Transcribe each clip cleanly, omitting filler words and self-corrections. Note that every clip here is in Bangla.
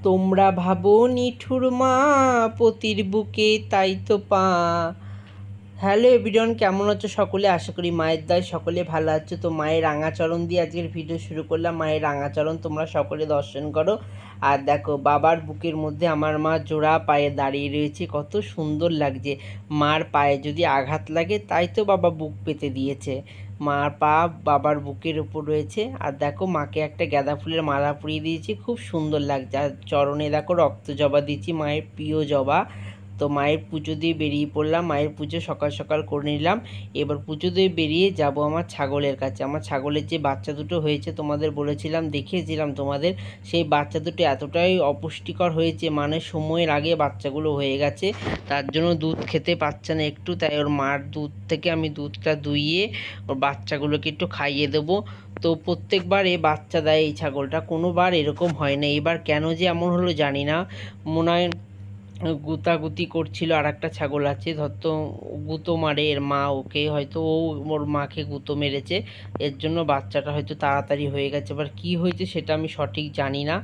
তোমরা ভাবো নিঠুর মা, পতির বুকে তাই তো পা। হ্যালো এভরিওয়ান, কেমন আছো সকলে? আশা করি মায়ের দয়ায় সকলে ভালো আছো। তো মায়ের রাঙাচরণ দিয়ে আজকের ভিডিও শুরু করলাম। মায়ের রাঙাচরণ তোমরা সকলে দর্শন করো। আর দেখো, বাবার বুকের মধ্যে আমার মা জোড়া পায়ে দাঁড়িয়ে রয়েছে, কত সুন্দর লাগছে। মার পায়ে যদি আঘাত লাগে তাই তো বাবা বুক পেতে দিয়েছে। মার পা বাবার বুকের উপর রয়েছে। আর দেখো, মাকে একটা গাঁদা ফুলের মালা পরিয়ে দিয়েছি, খুব সুন্দর লাগছে। আর চরণে দেখো রক্ত জবা দিয়েছি, মায়ের প্রিয় জবা। তো মায়ের পুজো দিয়ে বেরিয়ে পড়লাম। মায়ের পুজো সকাল সকাল করে নিলাম। এবার পুজো দিয়ে বেরিয়ে যাব আমার ছাগলের কাছে। আমার ছাগলের যে বাচ্চা দুটো হয়েছে তোমাদের বলেছিলাম, দেখিয়েছিলাম তোমাদের, সেই বাচ্চা দুটো এতটাই অপুষ্টিকর হয়েছে, মানে সময়ের আগে বাচ্চাগুলো হয়ে গেছে। তার জন্য দুধ খেতে পারছে না একটু, তাই ওর মার দুধ থেকে আমি দুধটা দুইয়ে ওর বাচ্চাগুলোকে একটু খাইয়ে দেবো। তো প্রত্যেকবার এ বাচ্চা দেয় এই ছাগলটা, কোনোবার এরকম হয় না। এবার কেন যে এমন হলো জানি না, মনে হয় গুতাগুতি করছিল। আর একটা ছাগল আছে, ধরতো গুঁতো মারে এর মা ওকে, হয়তো ও ওর মাকে গুঁতো মেরেছে, এর জন্য বাচ্চাটা হয়তো তাড়াতাড়ি হয়ে গেছে। এবার কি হয়েছে সেটা আমি সঠিক জানি না।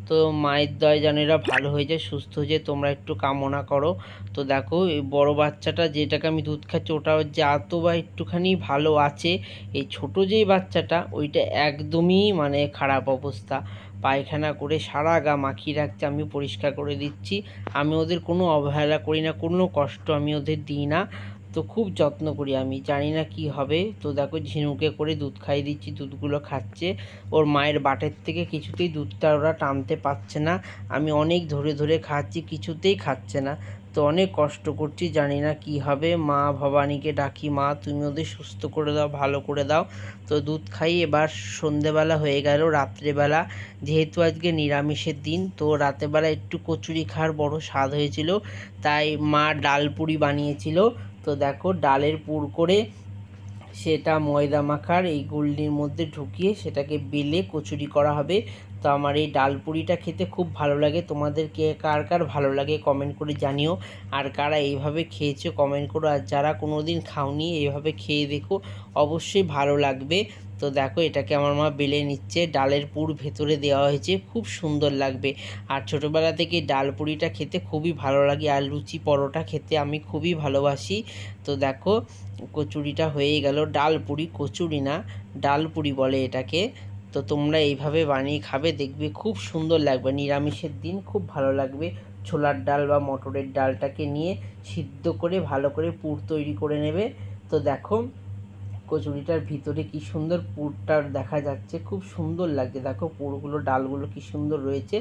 তো মায়ের দয় যেন এরা ভালো হয়ে যায়, সুস্থ হয়ে যায়, তোমরা একটু কামনা করো। তো দেখো, এই বড় বাচ্চাটা যেটাকে আমি দুধ খাচ্ছি ওটা যা তো বা একটুখানি ভালো আছে। এই ছোট যেই বাচ্চাটা ওইটা একদমই মানে খারাপ অবস্থা, পায়খানা করে সারা গা মাখিয়ে রাখছে। আমি পরিষ্কার করে দিচ্ছি। আমি ওদের কোনো অবহেলা করি না, কোনো কষ্ট আমি ওদের দিই না। তো খুব যত্ন করি, আমি জানি না কি হবে। তো দেখো, ঝিনুকে করে দুধ খাইয়ে দিচ্ছি, দুধগুলো খাচ্ছে। ওর মায়ের বাটের থেকে কিছুতেই দুধটা ওরা টানতে পারছে না। আমি অনেক ধরে ধরে খাচ্ছি, কিছুতেই খাচ্ছে না। তো অনেক কষ্ট করছি, জানি না কি হবে। মা ভবানীকে ডাকি, মা তুমি ওদের সুস্থ করে দাও, ভালো করে দাও। তো দুধ খাই। এবার সন্ধেবেলা হয়ে গেল, রাত্রেবেলা যেহেতু আজকে নিরামিষের দিন, তো রাতেরবেলা একটু কচুরি খাওয়ার বড় স্বাদ হয়েছিল, তাই মা ডাল পুরি বানিয়েছিল। তো দেখো, ডালের পুর করে সেটা ময়দা মাখার এই গুলনির মধ্যে ঢুকিয়ে সেটাকে বেলে কচুরি করা হবে। তো আমার এই ডাল পুরিটা খেতে খুব ভালো লাগে। তোমাদেরকে কার কার ভালো লাগে কমেন্ট করে জানিও। আর কারা এইভাবে খেয়েছো কমেন্ট করো। আর যারা কোনো দিন খাওনি এইভাবে খেয়ে দেখো, অবশ্যই ভালো লাগবে। তো দেখো, এটাকে আমার মা বেলে নিচ্ছে, ডালের পুর ভেতরে দেওয়া হয়েছে, খুব সুন্দর লাগবে। আর ছোটোবেলা থেকে ডাল পুরিটা খেতে খুবই ভালো লাগে, আর লুচি পরোটা খেতে আমি খুবই ভালোবাসি। তো দেখো, কচুরিটা হয়ে গেল। ডাল পুরি, কচুরি না, ডাল পুরি বলে এটাকে। তো তোমরা এইভাবে বানিয়ে খাবে, দেখবে খুব সুন্দর লাগবে। নিরামিষের দিন খুব ভালো লাগবে। ছোলার ডাল বা মটরের ডালটাকে নিয়ে সিদ্ধ করে ভালো করে পুর তৈরি করে নেবে। তো দেখো, কচুরিটার ভিতরে কি সুন্দর পুরটা দেখা যাচ্ছে, খুব সুন্দর লাগছে। দেখো পুরগুলো, ডালগুলো কি সুন্দর রয়েছে।